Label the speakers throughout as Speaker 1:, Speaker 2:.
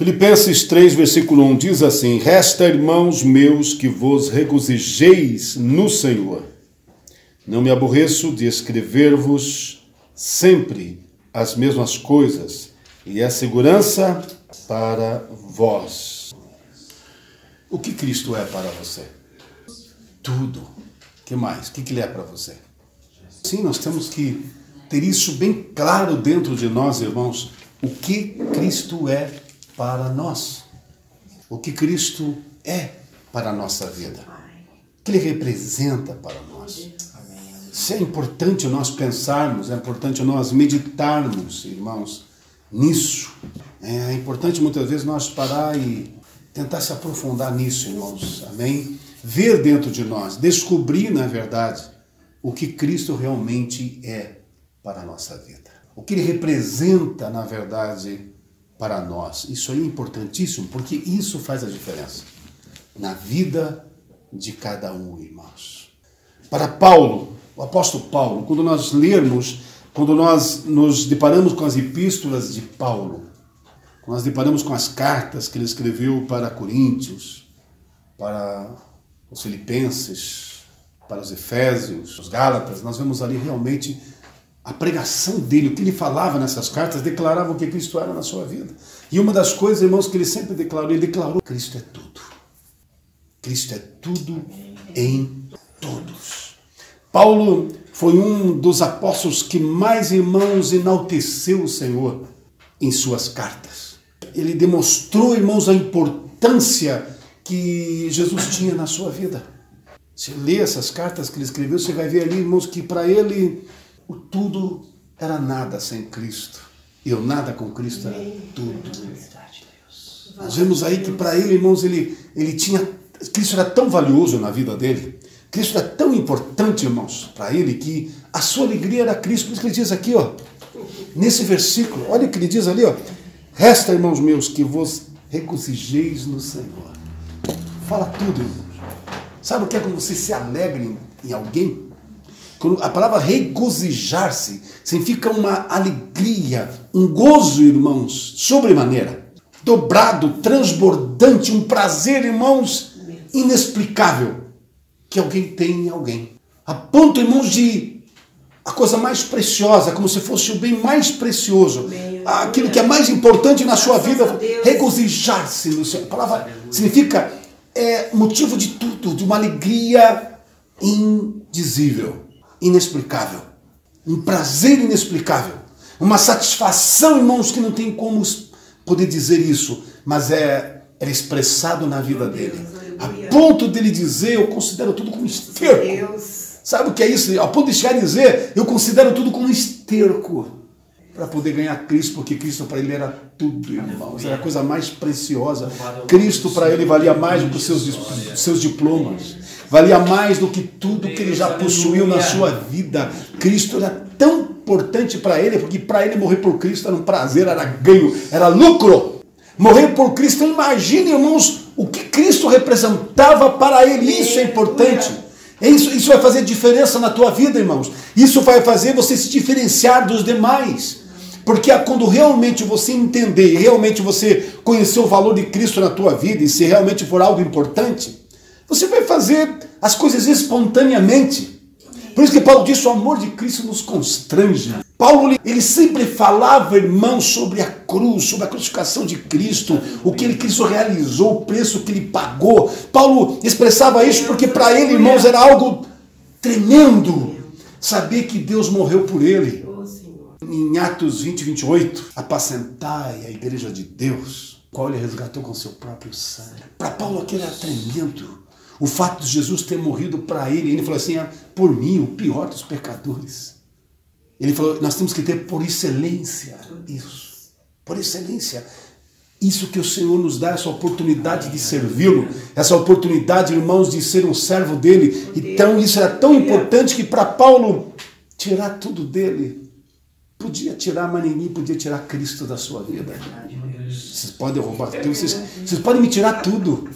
Speaker 1: Filipenses 3, versículo 1 diz assim: Resta, irmãos meus, que vos regozijeis no Senhor. Não me aborreço de escrever-vos sempre as mesmas coisas, e é segurança para vós. O que Cristo é para você? Tudo. O que mais? O que Ele é para você? Sim, nós temos que ter isso bem claro dentro de nós, irmãos. O que Cristo é para nós. O que Cristo é para a nossa vida. O que Ele representa para nós. Isso é importante nós pensarmos, é importante nós meditarmos, irmãos, nisso. É importante muitas vezes nós parar e tentar se aprofundar nisso, irmãos. Amém? Ver dentro de nós, descobrir, na verdade, o que Cristo realmente é para a nossa vida. O que Ele representa, na verdade, para nós. Isso aí é importantíssimo, porque isso faz a diferença na vida de cada um, irmãos. Para Paulo, o apóstolo Paulo, quando nós lermos, quando nós nos deparamos com as epístolas de Paulo, quando nós deparamos com as cartas que ele escreveu para Coríntios, para os Filipenses, para os Efésios, os Gálatas, nós vemos ali realmente a pregação dele, o que ele falava nessas cartas, declarava o que Cristo era na sua vida. E uma das coisas, irmãos, que ele sempre declarou, ele declarou: Cristo é tudo. Cristo é tudo em todos. Paulo foi um dos apóstolos que mais, irmãos, enalteceu o Senhor em suas cartas. Ele demonstrou, irmãos, a importância que Jesus tinha na sua vida. Se lê essas cartas que ele escreveu, você vai ver ali, irmãos, que para ele o tudo era nada sem Cristo. E o nada com Cristo era tudo. Nós vemos aí que para ele, irmãos, ele tinha... Cristo era tão valioso na vida dele. Cristo era tão importante, irmãos, para ele, que a sua alegria era Cristo. Por isso que ele diz aqui, ó, nesse versículo, olha o que ele diz ali, ó. Resta, irmãos meus, que vos regozijeis no Senhor. Fala tudo, irmãos. Sabe o que é quando você se alegra em alguém? A palavra regozijar-se significa uma alegria, um gozo, irmãos, sobremaneira, dobrado, transbordante, um prazer, irmãos, inexplicável, que alguém tem em alguém. A ponto, irmãos, de a coisa mais preciosa, como se fosse o bem mais precioso, aquilo que é mais importante na sua vida, regozijar-se no Senhor. A palavra significa motivo de tudo, de uma alegria indizível, inexplicável, um prazer inexplicável, uma satisfação, irmãos, que não tem como poder dizer isso, mas era expressado na vida dele, a ponto dele dizer: eu considero tudo como esterco. Sabe o que é isso? Ao ponto de chegar a dizer: eu considero tudo como esterco, para poder ganhar Cristo, porque Cristo para ele era tudo, irmãos, era a coisa mais preciosa. Cristo para ele valia mais do que os seus diplomas, valia mais do que tudo que ele já possuiu na sua vida. Cristo era tão importante para ele, porque para ele morrer por Cristo era um prazer, era ganho, era lucro. Morrer por Cristo, imagine, irmãos, o que Cristo representava para ele. Isso é importante. Isso vai fazer diferença na tua vida, irmãos. Isso vai fazer você se diferenciar dos demais. Porque quando realmente você entender, realmente você conhecer o valor de Cristo na tua vida, e se realmente for algo importante, você vai fazer as coisas espontaneamente. Por isso que Paulo disse: o amor de Cristo nos constrange. Paulo, ele sempre falava, irmãos, sobre a cruz, sobre a crucificação de Cristo, o que Cristo realizou, o preço que ele pagou. Paulo expressava isso porque para ele, irmãos, era algo tremendo saber que Deus morreu por ele. Em Atos 20, 28, apacentai a igreja de Deus, qual ele resgatou com seu próprio sangue. Para Paulo aquilo era tremendo. O fato de Jesus ter morrido para ele falou assim: por mim, o pior dos pecadores. Ele falou: nós temos que ter por excelência isso. Por excelência. Isso que o Senhor nos dá, essa oportunidade de servi-lo, essa oportunidade, irmãos, de ser um servo dele. Então isso era tão importante que para Paulo tirar tudo dele, podia tirar, mas ninguém podia tirar Cristo da sua vida. Vocês podem roubar tudo, vocês podem me tirar tudo.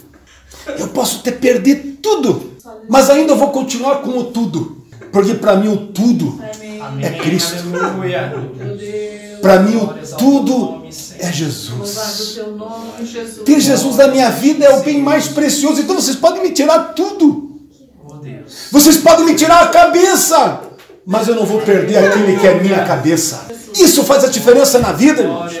Speaker 1: Eu posso até perder tudo, mas ainda eu vou continuar com o tudo. Porque para mim o tudo é Cristo. Para mim, o tudo é Jesus. Ter Jesus na minha vida é o bem mais precioso. Então vocês podem me tirar tudo. Vocês podem me tirar a cabeça. Mas eu não vou perder aquele que é minha cabeça. Isso faz a diferença na vida, irmãos.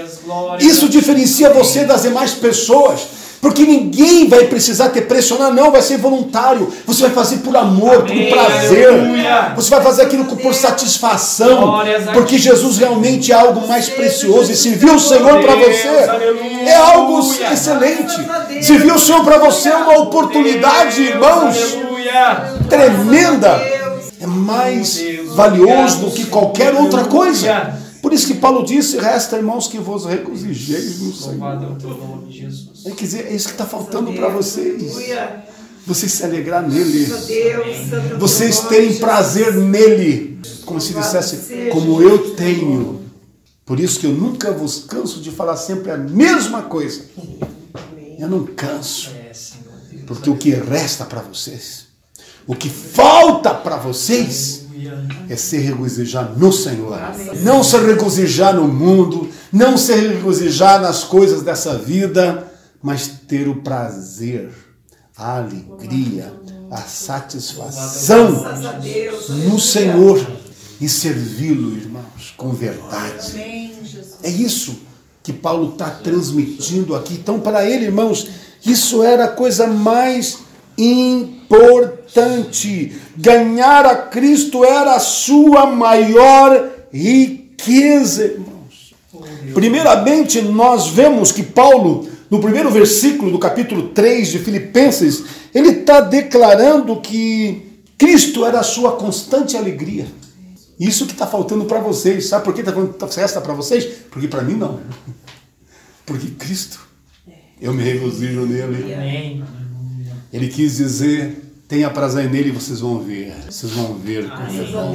Speaker 1: Isso diferencia você das demais pessoas. Porque ninguém vai precisar te pressionar, não, vai ser voluntário. Você vai fazer por amor, por prazer. Você vai fazer aquilo por satisfação. Porque Jesus realmente é algo mais precioso. E servir o Senhor para você é algo excelente. Servir o Senhor para você é uma oportunidade, irmãos, tremenda. É mais valioso do que qualquer outra coisa. Por isso que Paulo disse, resta, irmãos, que vos regozijeis no Senhor. É, quer dizer, é isso que está faltando para vocês. Vocês se alegrar nele. Vocês terem prazer nele. Como se dissesse, como eu tenho. Por isso que eu nunca vos canso de falar sempre a mesma coisa. Eu não canso. Porque o que resta para vocês, o que falta para vocês, é se regozijar no Senhor. Não se regozijar no mundo, não se regozijar nas coisas dessa vida, mas ter o prazer, a alegria, a satisfação no Senhor e servi-lo, irmãos, com verdade. É isso que Paulo está transmitindo aqui. Então, para ele, irmãos, isso era a coisa mais importante. Ganhar a Cristo era a sua maior riqueza, irmãos. Primeiramente, nós vemos que Paulo, no primeiro versículo do capítulo 3 de Filipenses, ele está declarando que Cristo era a sua constante alegria. Isso que está faltando para vocês. Sabe por que está falando festa para vocês? Porque para mim não. Porque Cristo, eu me regozijo nele. Ele quis dizer, tenha prazer nele e vocês vão ver. Vocês vão ver como é bom,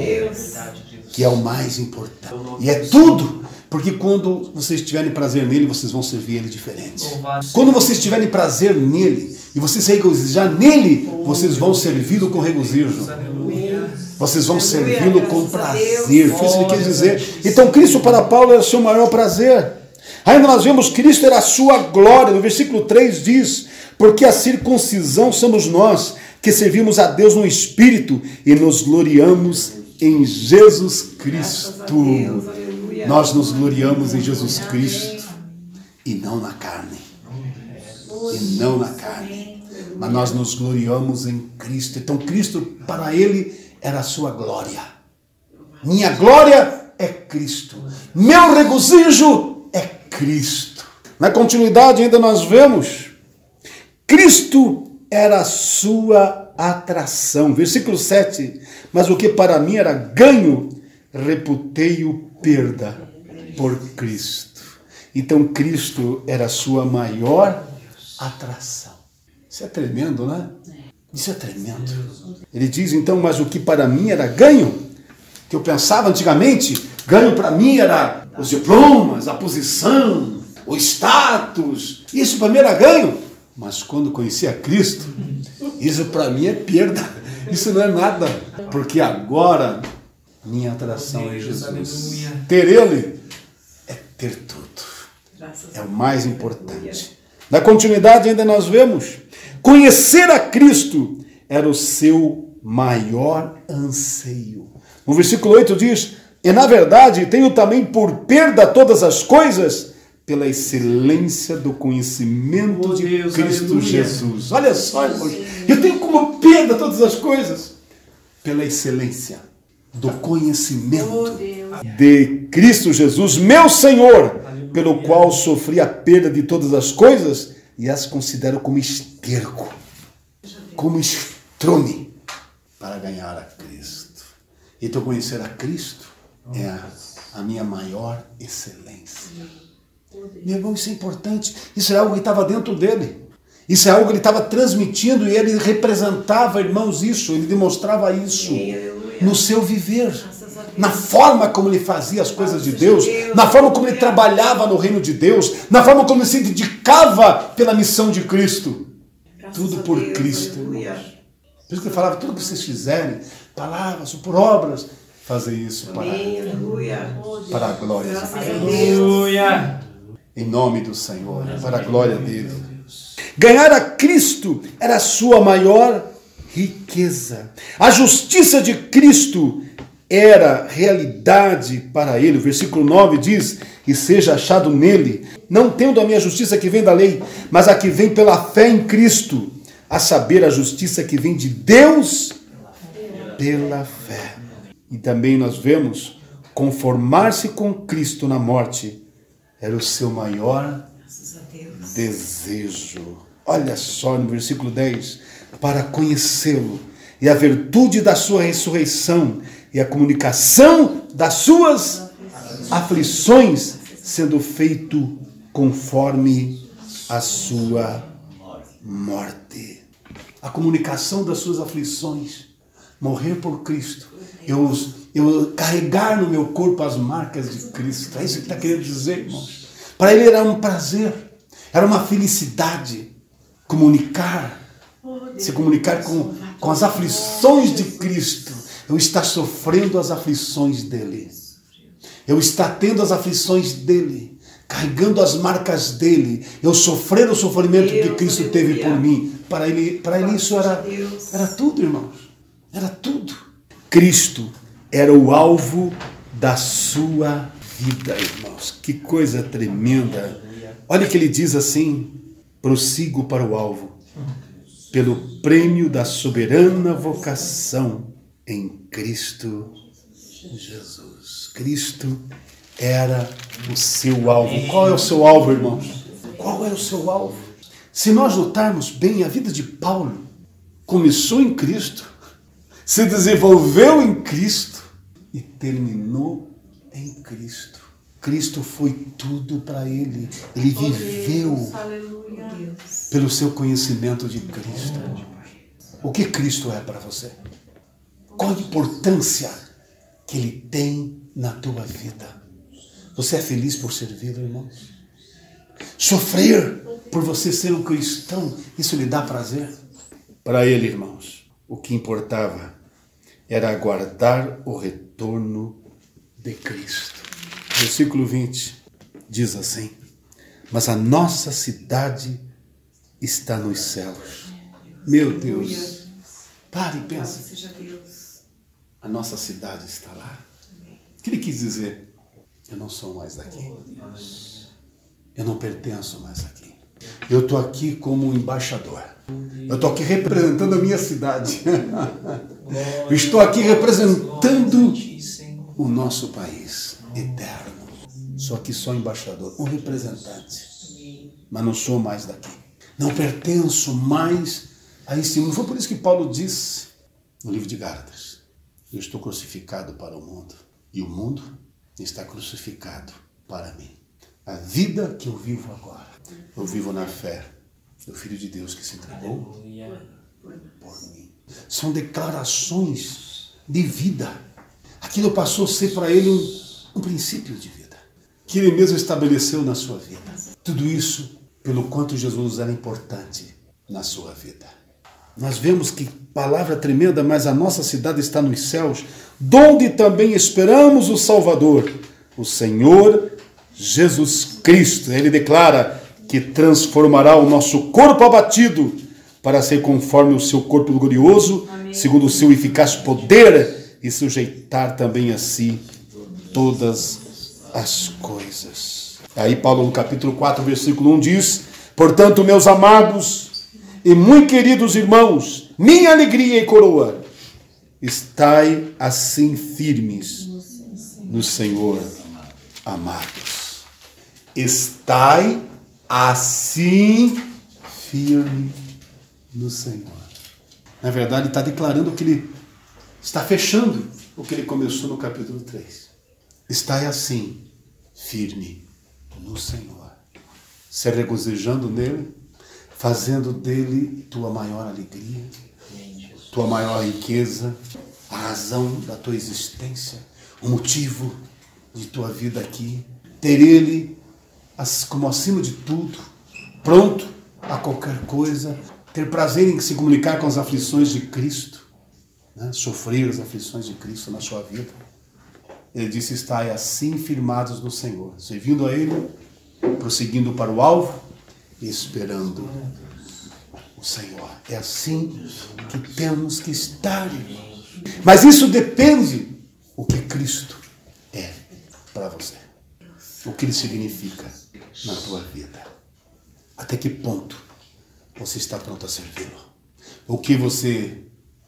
Speaker 1: que é o mais importante. E é tudo, porque quando vocês tiverem prazer nele, vocês vão servir ele diferente. Quando vocês tiverem prazer nele e vocês se regozijar nele, vocês vão servi-lo com regozijo. Vocês vão servi-lo com prazer. Foi isso que ele quis dizer. Então Cristo para Paulo era o seu maior prazer. Ainda nós vemos Cristo era a sua glória. No versículo 3 diz, porque a circuncisão somos nós, que servimos a Deus no Espírito e nos gloriamos em Jesus Cristo. Nós nos gloriamos em Jesus Cristo e não na carne. E não na carne. Mas nós nos gloriamos em Cristo. Então Cristo, para ele, era a sua glória. Minha glória é Cristo. Meu regozijo é Cristo. Na continuidade ainda nós vemos, Cristo era a sua atração. Versículo 7. Mas o que para mim era ganho, reputei-o perda por Cristo. Então Cristo era a sua maior atração. Isso é tremendo, né? Isso é tremendo. Ele diz então, mas o que para mim era ganho, que eu pensava antigamente, ganho para mim era os diplomas, a posição, o status. Isso para mim era ganho. Mas quando conheci a Cristo, isso para mim é perda. Isso não é nada. Porque agora minha atração é Jesus. Ter Ele é ter tudo. É o mais importante. Na continuidade ainda nós vemos, conhecer a Cristo era o seu maior anseio. No versículo 8 diz, e na verdade tenho também por perda todas as coisas, pela excelência do conhecimento de Deus, Cristo aleluia. Jesus. Olha só, irmãos, eu tenho como perda todas as coisas, pela excelência do conhecimento de Cristo Jesus, meu Senhor, pelo qual sofri a perda de todas as coisas e as considero como esterco, como estrume, para ganhar a Cristo. Então conhecer a Cristo é a minha maior excelência. Meu irmão, isso é importante. Isso é algo que estava dentro dele. Isso é algo que ele estava transmitindo e ele representava, irmãos, isso. Ele demonstrava isso no seu viver. Na forma como ele fazia as coisas de Deus, na forma como ele trabalhava no reino de Deus, na forma como ele se dedicava pela missão de Cristo. Tudo por Cristo, irmãos. Por isso que ele falava, tudo que vocês fizerem, palavras ou por obras, fazer isso
Speaker 2: Aleluia.
Speaker 1: para a glória de Deus.
Speaker 2: Aleluia.
Speaker 1: Em nome do Senhor, para a glória dele. Ganhar a Cristo era a sua maior riqueza. A justiça de Cristo era realidade para ele. O versículo 9 diz: e seja achado nele, não tendo a minha justiça que vem da lei, mas a que vem pela fé em Cristo, a saber, a justiça que vem de Deus pela fé. E também nós vemos, conformar-se com Cristo na morte era o seu maior desejo. Olha só no versículo 10, para conhecê-lo e a virtude da sua ressurreição e a comunicação das suas aflições, sendo feito conforme a sua morte. A comunicação das suas aflições, morrer por Cristo, eu carregar no meu corpo as marcas de Cristo. É isso que está querendo dizer, irmãos. Para ele era um prazer, era uma felicidade se comunicar com as aflições de Cristo. Eu estar sofrendo as aflições dele. Eu estar tendo as aflições dele, carregando as marcas dele. Eu sofrer o sofrimento que Cristo teve por mim. Para ele isso era tudo, irmãos. Era tudo. Cristo era o alvo da sua vida, irmãos. Que coisa tremenda. Olha que ele diz assim: prossigo para o alvo, pelo prêmio da soberana vocação em Cristo Jesus. Cristo era o seu alvo. Qual é o seu alvo, irmãos? Qual é o seu alvo? Se nós notarmos bem, a vida de Paulo começou em Cristo, se desenvolveu em Cristo e terminou em Cristo. Cristo foi tudo para ele. Ele viveu pelo seu conhecimento de Cristo. O que Cristo é para você? Qual a importância que ele tem na tua vida? Você é feliz por servi-lo, irmãos? Sofrer por você ser um cristão, isso lhe dá prazer? Para ele, irmãos, o que importava era aguardar o retorno de Cristo. Versículo 20 diz assim: mas a nossa cidade está nos céus. Meu Deus, pare e pense. A nossa cidade está lá. O que ele quis dizer? Eu não sou mais daqui. Eu não pertenço mais aqui. Eu estou aqui como um embaixador. Eu estou aqui representando a minha cidade. Eu estou aqui representando o nosso país eterno. Sou aqui só embaixador, um representante. Mas não sou mais daqui. Não pertenço mais a esse mundo. Foi por isso que Paulo disse no livro de Gálatas: eu estou crucificado para o mundo e o mundo está crucificado para mim. A vida que eu vivo agora, eu vivo na fé do Filho de Deus que se entregou por mim. São declarações de vida. Aquilo passou a ser para ele um princípio de vida, que ele mesmo estabeleceu na sua vida. Tudo isso pelo quanto Jesus era importante na sua vida. Nós vemos que palavra tremenda, mas a nossa cidade está nos céus, donde também esperamos o Salvador, o Senhor Jesus Cristo. Ele declara que transformará o nosso corpo abatido para ser conforme o seu corpo glorioso, segundo o seu eficaz poder, e sujeitar também a si todas as coisas. Aí Paulo no capítulo 4, versículo 1 diz: portanto, meus amados e muito queridos irmãos, minha alegria e coroa, estai assim firmes no Senhor, amados. Estai assim firme no Senhor. Na verdade, está declarando que ele está fechando o que ele começou no capítulo 3. Estai assim firme no Senhor, se regozijando nele, fazendo dele tua maior alegria, tua maior riqueza, a razão da tua existência, o motivo de tua vida aqui. Ter ele como acima de tudo, pronto a qualquer coisa, ter prazer em se comunicar com as aflições de Cristo, né? Sofrer as aflições de Cristo na sua vida. Ele disse, estai assim firmados no Senhor, servindo a Ele, prosseguindo para o alvo e esperando o Senhor. É assim que temos que estar, irmãos. Mas isso depende o que Cristo é para você. O que Ele significa na tua vida. Até que ponto você está pronto a servi-lo? O que você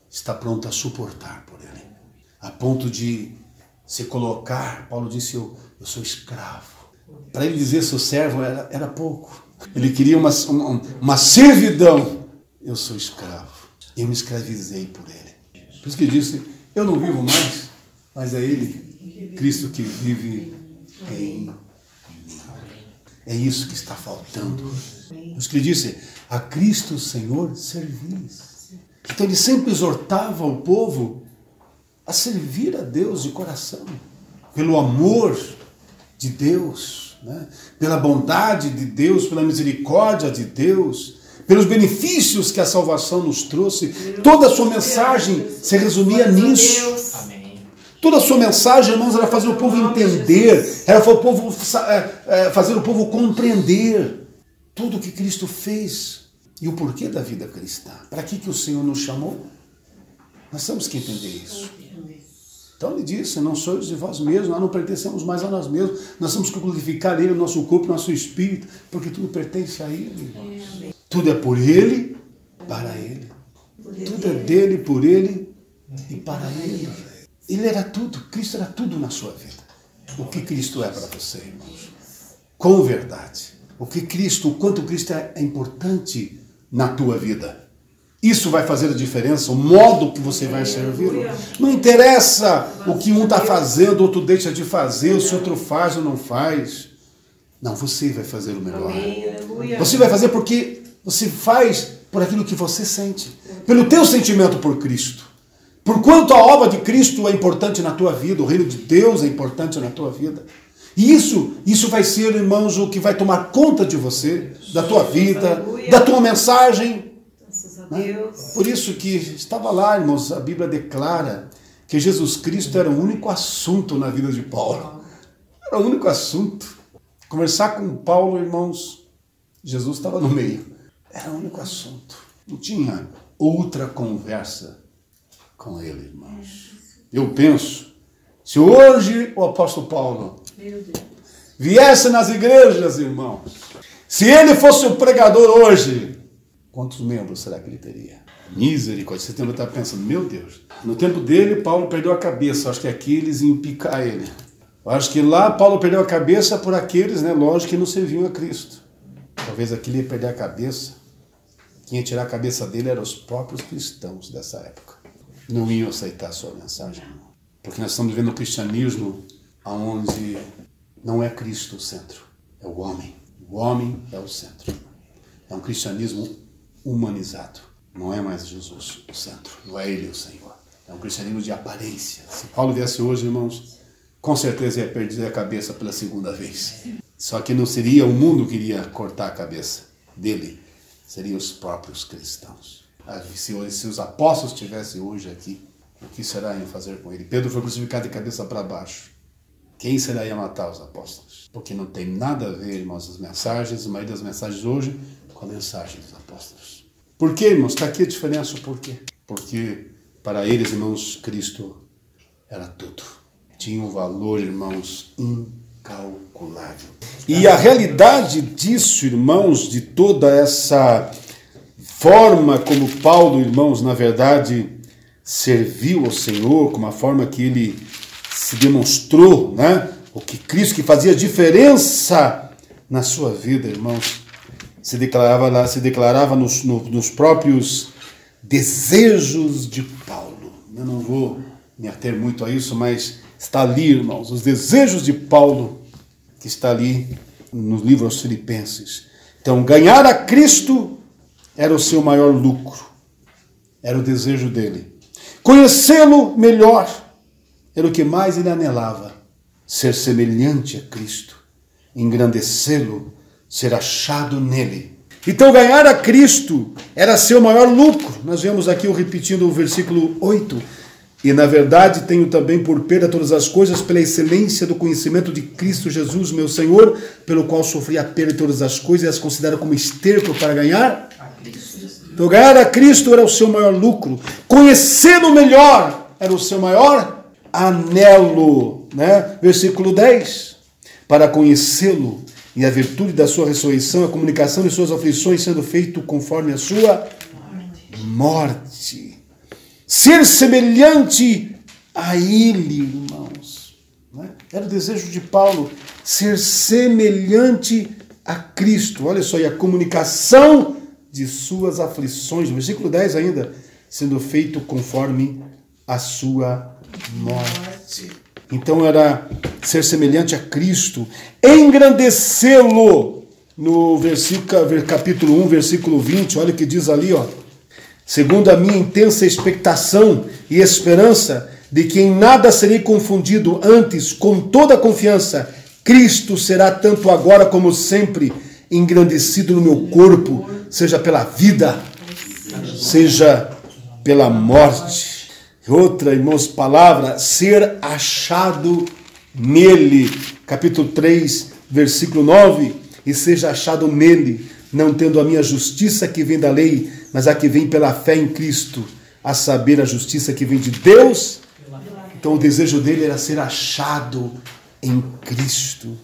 Speaker 1: está pronto a suportar por Ele? A ponto de se colocar, Paulo disse, eu sou escravo. Para ele dizer seu servo era pouco. Ele queria uma servidão. Eu sou escravo. Eu me escravizei por Ele. Por isso que ele disse, eu não vivo mais, mas é Ele, Cristo, que vive em mim. É isso que está faltando. Por isso que ele disse, a Cristo, Senhor, servis. Então ele sempre exortava o povo a servir a Deus de coração, pelo amor de Deus, né? Pela bondade de Deus, pela misericórdia de Deus, pelos benefícios que a salvação nos trouxe. Toda a sua mensagem se resumia nisso. Toda a sua mensagem, irmãos, era fazer o povo entender, era fazer o povo compreender tudo o que Cristo fez e o porquê da vida cristã. Para que o Senhor nos chamou? Nós temos que entender isso. Então ele disse, não sois de vós mesmos, nós não pertencemos mais a nós mesmos, nós temos que glorificar Ele, o nosso corpo, o nosso espírito, porque tudo pertence a Ele. Irmãos. Tudo é por Ele, para Ele. Tudo é dele, por Ele e para Ele. Ele era tudo, Cristo era tudo na sua vida. O que Cristo é para você, irmãos? Com verdade. O quanto Cristo é importante na tua vida. Isso vai fazer a diferença, o modo que você vai servir. Não interessa o que um está fazendo, o outro deixa de fazer, se o outro faz ou não faz. Não, você vai fazer o melhor. Você vai fazer porque você faz por aquilo que você sente. Pelo teu sentimento por Cristo. Porquanto a obra de Cristo é importante na tua vida, o reino de Deus é importante na tua vida. E isso vai ser, irmãos, o que vai tomar conta de você, da tua vida, da tua mensagem. Por isso que estava lá, irmãos, a Bíblia declara que Jesus Cristo era o único assunto na vida de Paulo. Era o único assunto. Conversar com Paulo, irmãos, Jesus estava no meio. Era o único assunto. Não tinha outra conversa com ele, irmãos. Eu penso, se hoje o apóstolo Paulo viesse nas igrejas, irmãos, se ele fosse o pregador hoje, quantos membros será que ele teria? Misericórdia. Você deve estar pensando, meu Deus. No tempo dele, Paulo perdeu a cabeça. Acho que aqui eles iam picar ele. Acho que lá Paulo perdeu a cabeça por aqueles, né? Lógico, que não serviam a Cristo. Talvez aqui ele ia perder a cabeça. Quem ia tirar a cabeça dele eram os próprios cristãos dessa época. Não iam aceitar a sua mensagem. Porque nós estamos vivendo um cristianismo onde não é Cristo o centro. É o homem. O homem é o centro. É um cristianismo humanizado. Não é mais Jesus o centro. Não é Ele o Senhor. É um cristianismo de aparência. Se Paulo viesse hoje, irmãos, com certeza ia perder a cabeça pela segunda vez. Só que não seria o mundo que iria cortar a cabeça dele. Seriam os próprios cristãos. Se os apóstolos estivessem hoje aqui, o que será iam fazer com ele? Pedro foi crucificado de cabeça para baixo. Quem será ia matar os apóstolos? Porque não tem nada a ver, irmãos, as mensagens, a maioria das mensagens hoje, com a mensagem dos apóstolos. Por quê, irmãos? Está aqui a diferença. Por quê? Porque para eles, irmãos, Cristo era tudo. Tinha um valor, irmãos, incalculável. E a realidade disso, irmãos, de toda essa forma como Paulo, irmãos, na verdade, serviu ao Senhor, como a forma que ele se demonstrou, né? O que Cristo que fazia diferença na sua vida, irmãos, se declarava nos próprios desejos de Paulo. Eu não vou me ater muito a isso, mas está ali, irmãos, os desejos de Paulo, que está ali no livro aos Filipenses. Então, ganhar a Cristo era o seu maior lucro, era o desejo dele. Conhecê-lo melhor era o que mais ele anelava, ser semelhante a Cristo, engrandecê-lo, ser achado nele. Então ganhar a Cristo era seu maior lucro. Nós vemos aqui, repetindo o versículo 8, E na verdade tenho também por perda todas as coisas pela excelência do conhecimento de Cristo Jesus, meu Senhor, pelo qual sofri a perda de todas as coisas e as considero como esterco para ganhar. Então ganhar a Cristo era o seu maior lucro. Conhecê-lo melhor era o seu maior anelo. Né? Versículo 10. Para conhecê-lo e a virtude da sua ressurreição, a comunicação de suas aflições sendo feito conforme a sua morte. Ser semelhante a Ele, irmãos. Era o desejo de Paulo, ser semelhante a Cristo. Olha só, e a comunicação de suas aflições, no versículo 10 ainda, sendo feito conforme a sua morte. Então era ser semelhante a Cristo, engrandecê-lo. No capítulo 1, versículo 20, olha o que diz ali, ó. Segundo a minha intensa expectação e esperança de que em nada serei confundido, antes, com toda confiança, Cristo será tanto agora como sempre engrandecido no meu corpo, seja pela vida, seja pela morte. Outra, irmãos, palavra, ser achado nele. Capítulo 3, versículo 9, e seja achado nele, não tendo a minha justiça que vem da lei, mas a que vem pela fé em Cristo, a saber, a justiça que vem de Deus. Então o desejo dele era ser achado em Cristo.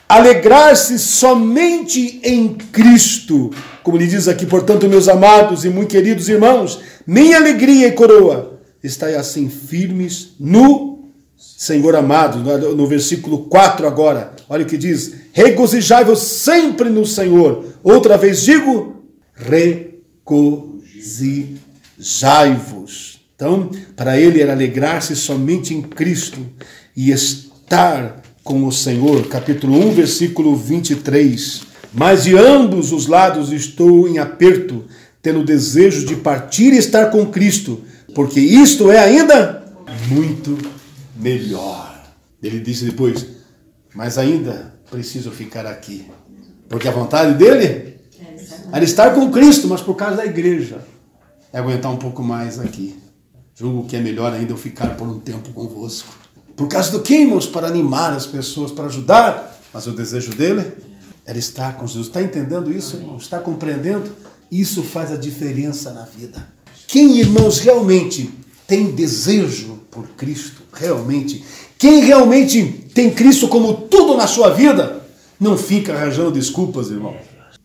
Speaker 1: Alegrar-se somente em Cristo. Como ele diz aqui, portanto, meus amados e muito queridos irmãos, minha alegria e coroa, estai assim firmes no Senhor amado. No versículo 4 agora, olha o que diz, regozijai-vos sempre no Senhor. Outra vez digo, regozijai-vos. Então, para ele era alegrar-se somente em Cristo e estar com o Senhor. Capítulo 1, versículo 23. Mas de ambos os lados estou em aperto, tendo desejo de partir e estar com Cristo, porque isto é ainda muito melhor. Ele disse depois, mas ainda preciso ficar aqui, porque a vontade dele era estar com Cristo, mas por causa da igreja, é aguentar um pouco mais aqui. Julgo que é melhor ainda eu ficar por um tempo convosco. Por causa do que, irmãos? Para animar as pessoas, para ajudar. Mas o desejo dele era estar com Jesus. Está entendendo isso, irmãos? Está compreendendo? Isso faz a diferença na vida. Quem, irmãos, realmente tem desejo por Cristo, realmente, quem realmente tem Cristo como tudo na sua vida, não fica arranjando desculpas, irmão.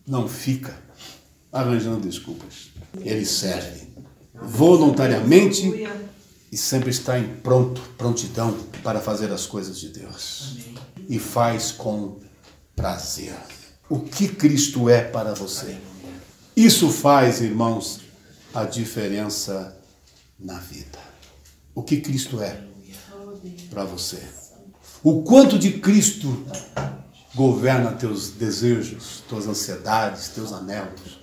Speaker 1: Não fica arranjando desculpas. Ele serve voluntariamente e sempre está em prontidão para fazer as coisas de Deus. E faz com prazer. O que Cristo é para você? Isso faz, irmãos, a diferença na vida. O que Cristo é para você? O quanto de Cristo governa teus desejos, tuas ansiedades, teus anelos.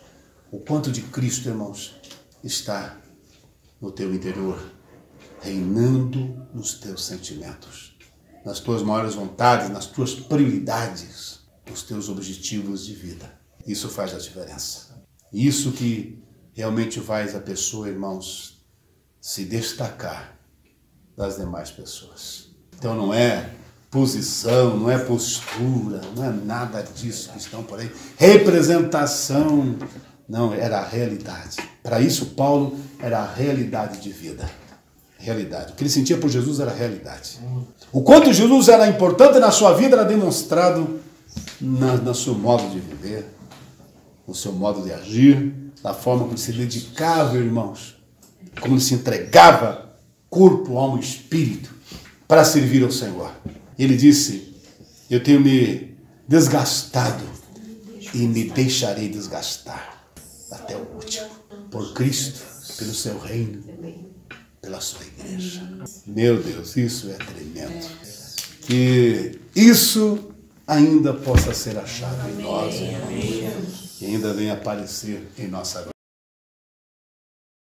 Speaker 1: O quanto de Cristo, irmãos, está no teu interior, reinando nos teus sentimentos, nas tuas maiores vontades, nas tuas prioridades, nos teus objetivos de vida. Isso faz a diferença. Isso que realmente faz a pessoa, irmãos, se destacar das demais pessoas. Então não é posição, não é postura, não é nada disso que estão por aí. Representação, não, era a realidade. Para isso, Paulo era a realidade de vida. Realidade. O que ele sentia por Jesus era a realidade. O quanto Jesus era importante na sua vida era demonstrado no seu modo de viver, no seu modo de agir, da forma como ele se dedicava, irmãos, como ele se entregava, corpo, alma e espírito, para servir ao Senhor. Ele disse, eu tenho me desgastado e me deixarei desgastar até o último, por Cristo, pelo seu reino, pela sua igreja. Meu Deus, isso é tremendo. Que isso ainda possa ser achado em nós, irmãos, e ainda venha aparecer em nossa vida.